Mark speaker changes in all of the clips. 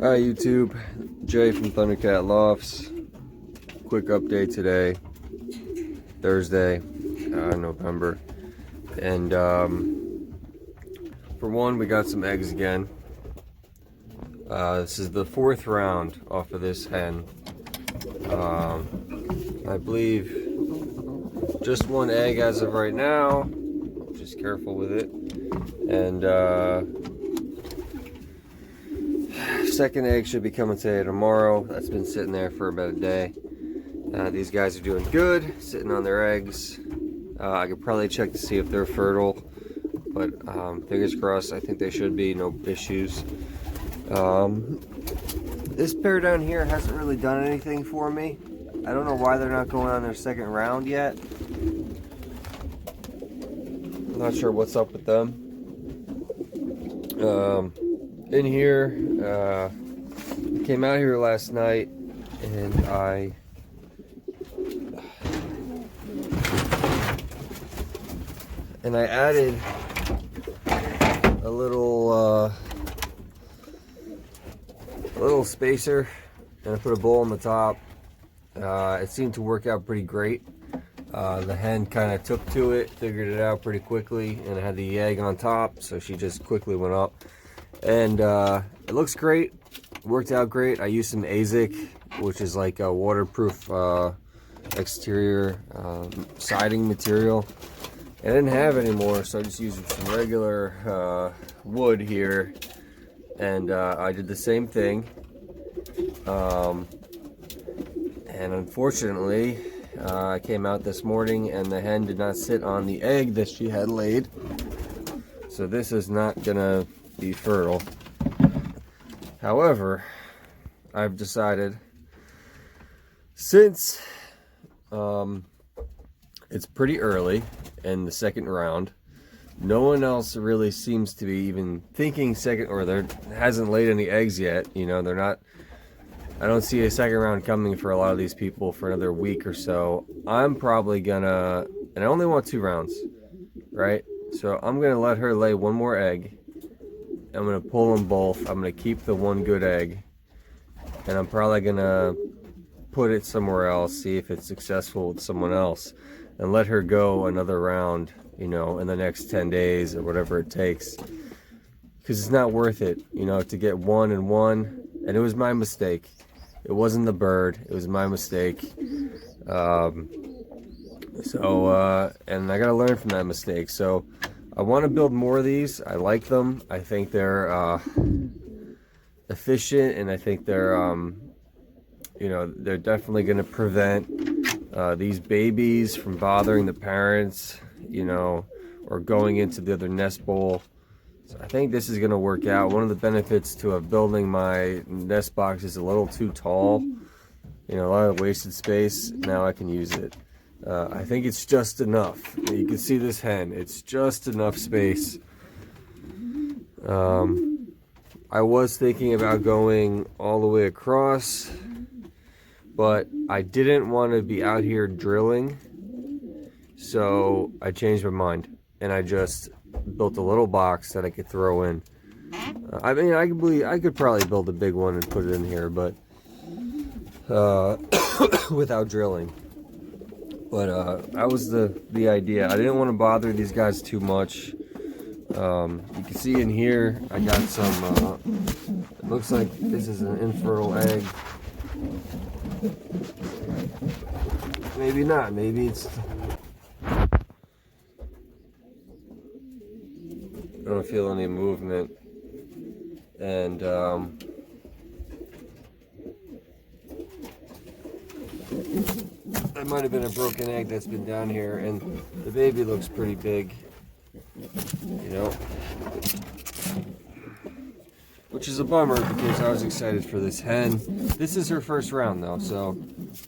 Speaker 1: Hi YouTube, Jay from Thundercat Lofts. Quick update today, Thursday, November. And for one, we got some eggs again. This is the fourth round off of this hen. I believe just one egg as of right now. Just careful with it. And second egg should be coming today or tomorrow. That's been sitting there for about a day. These guys are doing good, sitting on their eggs. I could probably check to see if they're fertile, but fingers crossed, I think they should be, no issues. This pair down here hasn't really done anything for me. I don't know why they're not going on their second round yet. I'm not sure what's up with them. In here, I came out here last night and I added a little spacer, and I put a bowl on the top. It seemed to work out pretty great. The hen kind of took to it, figured it out pretty quickly, and it had the egg on top, so she just quickly went up. And it looks great, worked out great. I used some AZIC, which is like a waterproof exterior siding material. I didn't have any more, so I just used some regular wood here, and I did the same thing. And unfortunately, I came out this morning and the hen did not sit on the egg that she had laid. So this is not gonna be fertile. However, I've decided, since it's pretty early in the second round, no one else really seems to be even thinking second, or there hasn't laid any eggs yet. You know, they're not, I don't see a second round coming for a lot of these people for another week or so. I'm probably gonna, and I only want 2 rounds, right? So I'm gonna let her lay one more egg. I'm gonna pull them both. I'm gonna keep the one good egg, and I'm probably gonna put it somewhere else, see if it's successful with someone else, and let her go another round, you know, in the next 10 days or whatever it takes. Because it's not worth it, you know, to get 1 and 1. And it was my mistake. It wasn't the bird. It was my mistake. And I gotta learn from that mistake. So I want to build more of these. I like them. I think they're efficient, and I think they're, you know, they're definitely going to prevent these babies from bothering the parents, you know, or going into the other nest bowl. So I think this is going to work out. One of the benefits to building my nest box is a little too tall, you know, a lot of wasted space. Now I can use it. I think it's just enough. You can see this hen. It's just enough space. I was thinking about going all the way across, but I didn't want to be out here drilling, so I changed my mind, and I just built a little box that I could throw in. I mean, I could probably build a big one and put it in here, but without drilling. But that was the idea. I didn't want to bother these guys too much. You can see in here, I got some, it looks like this is an infertile egg. Maybe not, maybe it's, I don't feel any movement. And that might have been a broken egg that's been down here, and the baby looks pretty big, you know, which is a bummer because I was excited for this hen. This is her first round though, so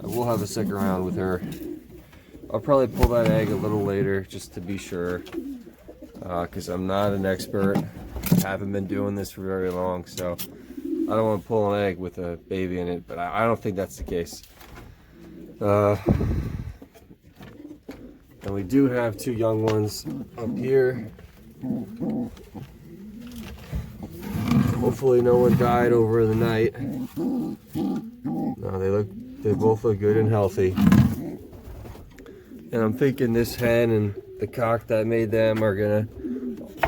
Speaker 1: I will have a second round with her. I'll probably pull that egg a little later just to be sure, because I'm not an expert. I haven't been doing this for very long, so I don't want to pull an egg with a baby in it, but I don't think that's the case. And we do have 2 young ones up here. Hopefully no one died over the night. No, they both look good and healthy. And I'm thinking this hen and the cock that made them are gonna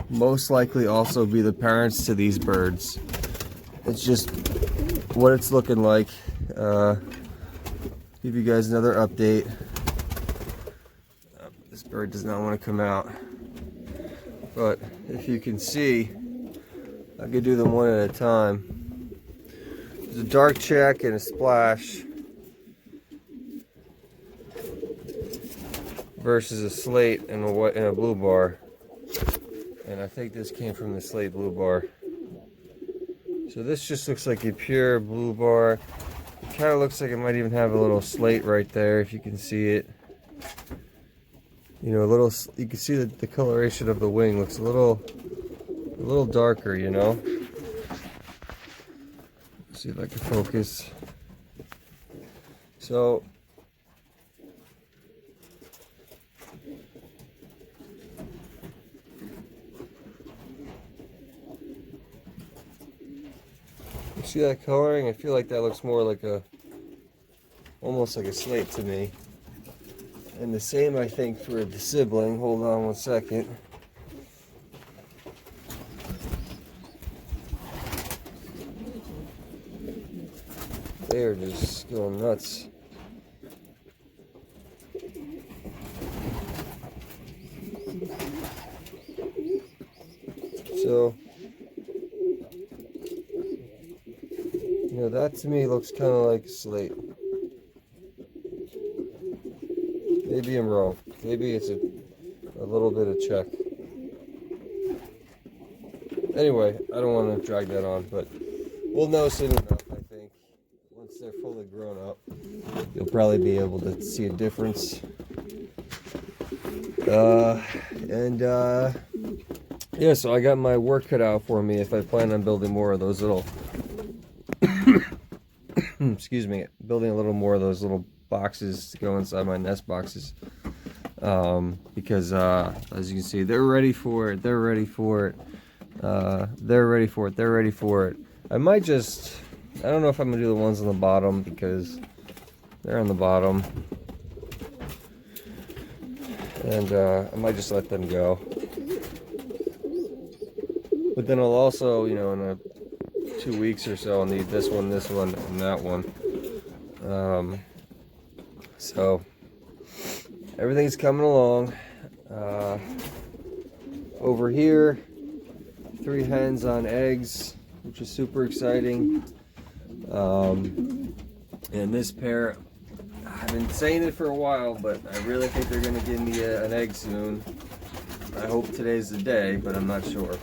Speaker 1: most likely also be the parents to these birds. It's just what it's looking like. Give you guys another update. This bird does not want to come out. But if you can see, I could do them one at a time. There's a dark check and a splash versus a slate and a blue bar. And I think this came from the slate blue bar. So this just looks like a pure blue bar. It kind of looks like it might even have a little slate right there if you can see it. You know, you can see the coloration of the wing looks a little darker, you know. Let's see if I can focus. So you see that coloring? I feel like that looks more like almost like a slate to me. And the same, I think, for the sibling. Hold on one second. They are just going nuts. So, you know, that to me looks kind of like slate. Maybe I'm wrong. Maybe it's a little bit of check. Anyway, I don't want to drag that on, but we'll know soon enough, I think. Once they're fully grown up, you'll probably be able to see a difference. Yeah, so I got my work cut out for me if I plan on building more of those little excuse me, building a little more of those little boxes to go inside my nest boxes, because as you can see, they're ready for it. They're ready for it. They're ready for it. They're ready for it. I might just, I don't know if I'm gonna do the ones on the bottom because they're on the bottom, and I might just let them go. But then I'll also, you know, in 2 weeks or so, I'll need this one, and that one. So everything's coming along. Over here, 3 hens on eggs, which is super exciting. And this pair, I've been saying it for a while, but I really think they're going to give me an egg soon. I hope today's the day, but I'm not sure.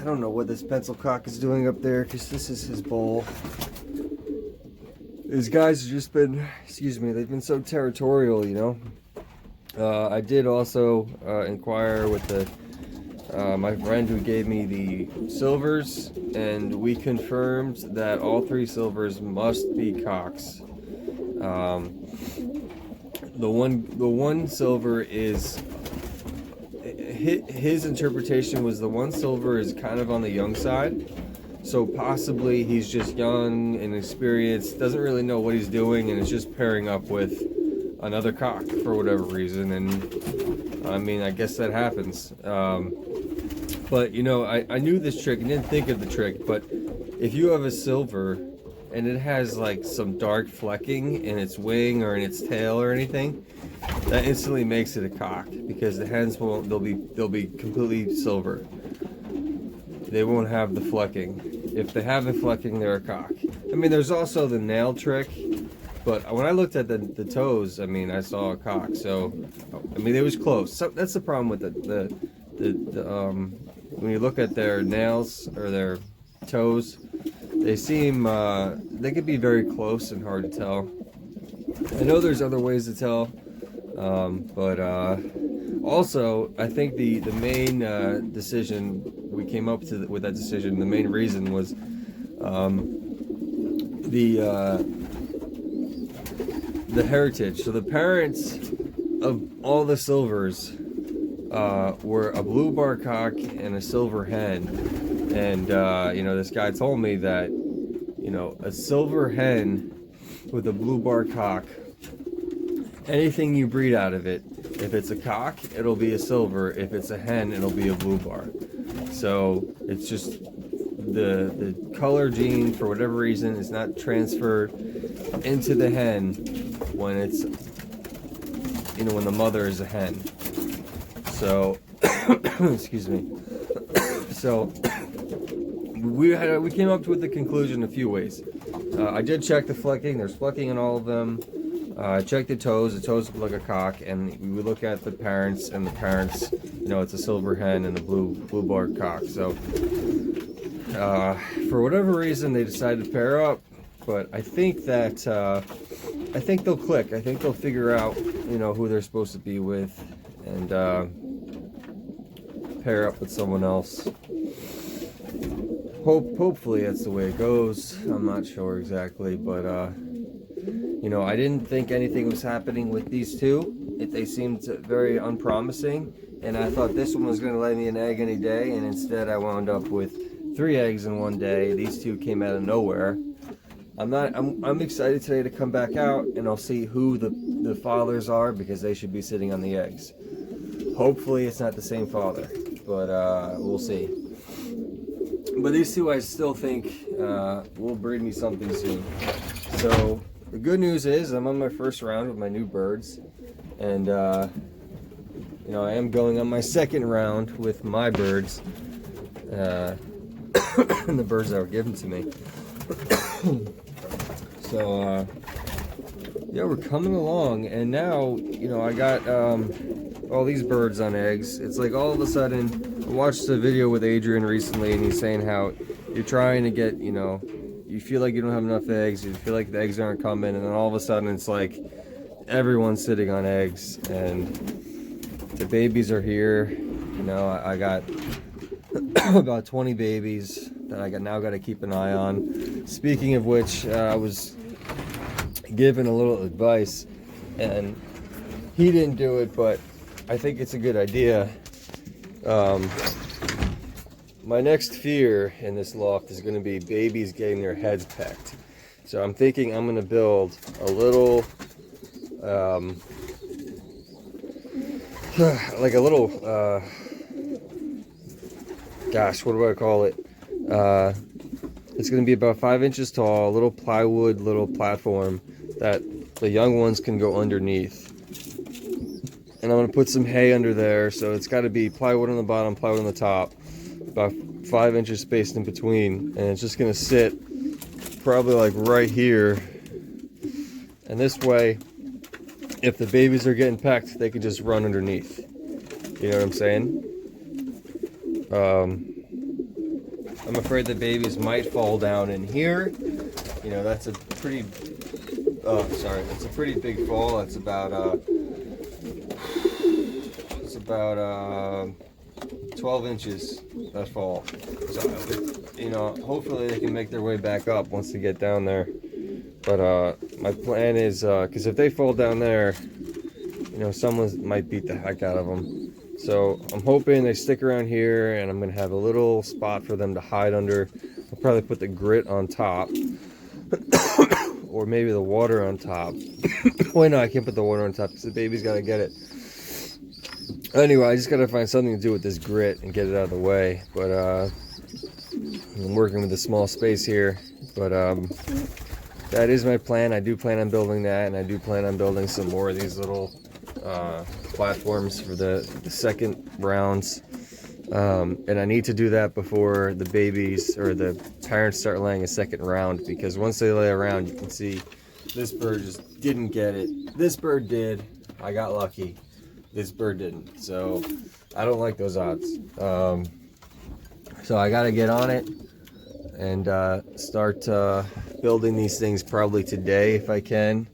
Speaker 1: I don't know what this pencil cock is doing up there, because this is his bowl. These guys have just been, excuse me, they've been so territorial, you know. I did also inquire with my friend who gave me the silvers, and we confirmed that all 3 silvers must be cocks. The one silver is, his interpretation was the one silver is kind of on the young side, so possibly he's just young and inexperienced, doesn't really know what he's doing, and is just pairing up with another cock for whatever reason. And I mean, I guess that happens. But you know, I knew this trick and didn't think of the trick, but if you have a silver and it has like some dark flecking in its wing or in its tail or anything, that instantly makes it a cock, because the hens won't, they'll be completely silver. They won't have the flecking. If they have the flecking, they're a cock. I mean, there's also the nail trick, but when I looked at the toes, I mean, I saw a cock. So, I mean, it was close. So that's the problem with when you look at their nails or their toes, they seem, they could be very close and hard to tell. I know there's other ways to tell, but also, I think the main decision we came up to with that decision, the main reason was the heritage. So the parents of all the silvers were a blue bar cock and a silver hen. And, you know, this guy told me that, you know, a silver hen with a blue bar cock, anything you breed out of it, if it's a cock, it'll be a silver. If it's a hen, it'll be a blue bar. So it's just the color gene, for whatever reason, is not transferred into the hen when it's, you know, when the mother is a hen. So, excuse me. So we came up with the conclusion a few ways. I did check the flecking. There's flecking in all of them. I checked the toes. The toes look like a cock, and we look at the parents, and the parents, you know, it's a silver hen and a blue bar cock. So for whatever reason, they decided to pair up. But I think that I think they'll click. I think they'll figure out, you know, who they're supposed to be with, and pair up with someone else. Hopefully that's the way it goes. I'm not sure exactly, but you know, I didn't think anything was happening with these two. They seemed very unpromising, and I thought this one was going to lay me an egg any day, and instead I wound up with 3 eggs in one day. These two came out of nowhere. I'm excited today to come back out, and I'll see who the fathers are, because they should be sitting on the eggs. Hopefully it's not the same father, but we'll see. But these two, I still think will breed me something soon. So the good news is I'm on my first round with my new birds, and you know, I am going on my second round with my birds, and the birds that were given to me. So yeah, we're coming along, and now, you know, I got all these birds on eggs. It's like all of a sudden, I watched a video with Adrian recently, and he's saying how you're trying to get, you know, you feel like you don't have enough eggs, you feel like the eggs aren't coming, and then all of a sudden it's like everyone's sitting on eggs, and the babies are here. You know, I got about 20 babies that I now got to keep an eye on. Speaking of which, I was given a little advice, and he didn't do it, but I think it's a good idea. My next fear in this loft is going to be babies getting their heads pecked. So I'm thinking I'm going to build a little, like a little, gosh, what do I call it? It's going to be about 5 inches tall, a little plywood, little platform that the young ones can go underneath. And I'm going to put some hay under there, so it's got to be plywood on the bottom, plywood on the top, about 5 inches spaced in between, and it's just going to sit probably like right here. And this way, if the babies are getting pecked, they can just run underneath. You know what I'm saying? I'm afraid the babies might fall down in here. You know, that's a pretty, that's a pretty big fall. That's about, 12 inches, that fall. So, you know, hopefully they can make their way back up once they get down there. But my plan is, because if they fall down there, you know, someone might beat the heck out of them. So I'm hoping they stick around here, and I'm going to have a little spot for them to hide under. I'll probably put the grit on top, or maybe the water on top. Wait, no, I can't put the water on top because the baby's got to get it. Anyway, I just got to find something to do with this grit and get it out of the way. But I'm working with a small space here. But that is my plan. I do plan on building that, and I do plan on building some more of these little platforms for the second rounds. And I need to do that before the babies or the parents start laying a second round, because once they lay a round, you can see this bird just didn't get it. This bird did. I got lucky. This bird didn't. So I don't like those odds. So I got to get on it and start building these things probably today if I can.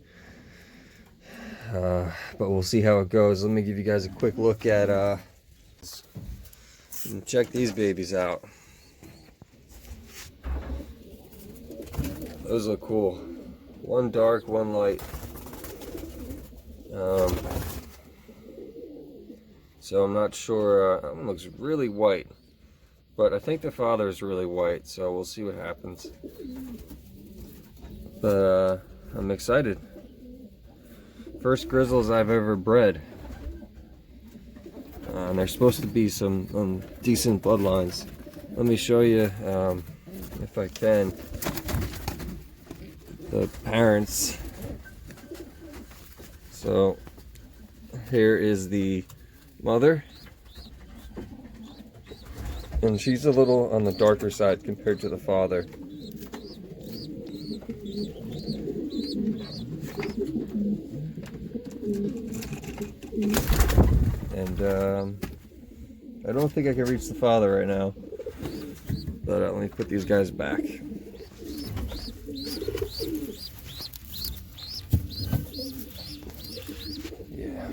Speaker 1: But we'll see how it goes. Let me give you guys a quick look at and check these babies out. Those look cool. One dark, one light. So I'm not sure. That one looks really white, but I think the father is really white, so we'll see what happens. But I'm excited. First grizzles I've ever bred. And there's supposed to be some decent bloodlines. Let me show you, if I can, the parents. So here is the mother, and she's a little on the darker side compared to the father. And I don't think I can reach the father right now, but let me put these guys back. Yeah.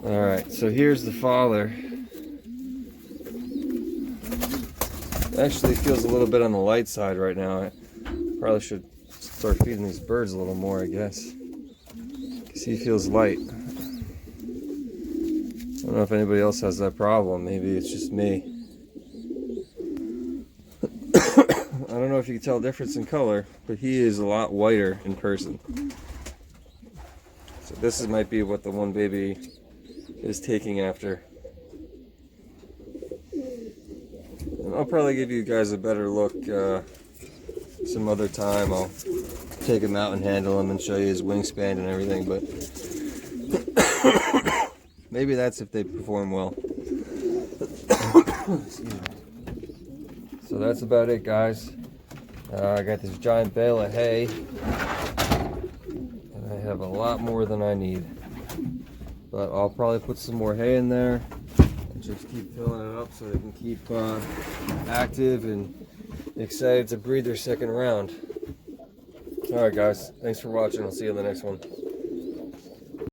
Speaker 1: Alright, so here's the father. Actually feels a little bit on the light side right now. I probably should start feeding these birds a little more, I guess. Because he feels light. I don't know if anybody else has that problem. Maybe it's just me. I don't know if you can tell a difference in color, but he is a lot whiter in person. So this might be what the one baby is taking after. And I'll probably give you guys a better look some other time. I'll take him out and handle him and show you his wingspan and everything, but maybe that's if they perform well. So that's about it, guys. I got this giant bale of hay, and I have a lot more than I need. But I'll probably put some more hay in there and just keep filling it up so they can keep active and excited to breed their second round. Alright guys, thanks for watching. I'll see you in the next one.